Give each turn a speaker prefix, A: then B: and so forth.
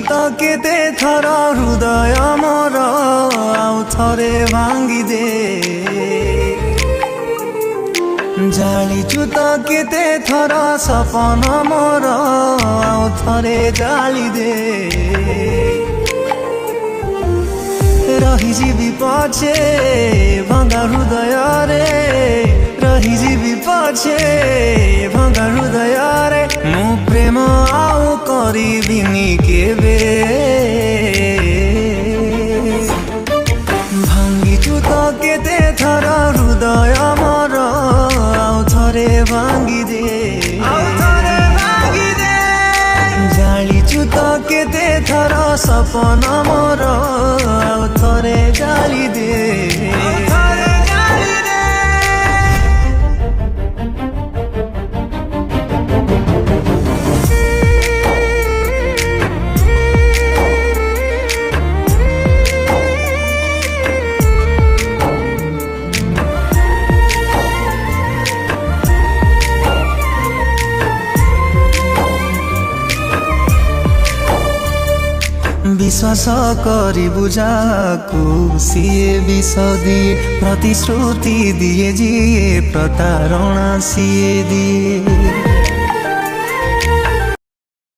A: ତ କେତେ ଥର ହୃଦୟ ମୋର ଆଉ ଥରେ ଭାଙ୍ଗି ଦେ। ଜାଳିଛୁ ତ କେତେ ଥର ସପନ ମୋର ଆଉ ଥରେ ଜାଳି ଦେ। ରହିଯିବି ପଛେ ଭଙ୍ଗା ହୃଦୟରେ, ରହିଯିବି ପଛେ ଭଙ୍ଗା ହୃଦୟରେ, ମୁଁ ପ୍ରେମ ଆଉ କରିବିନି କେବେ। ଭାଙ୍ଗିଛୁ ତ କେତେ ଥର ହୃଦୟ ମୋର ଆଉ ଥରେ ଭାଙ୍ଗି ଦେ। ଜାଳିଛୁ ତ କେତେ ଥର ସପନ ମୋର ଆଉ ଥରେ ଜାଳି ଦେ। विश्वास करिबु जाकु सिए विष दिए, प्रतिश्रुति दिए जिए प्रतारणा सिए दिए।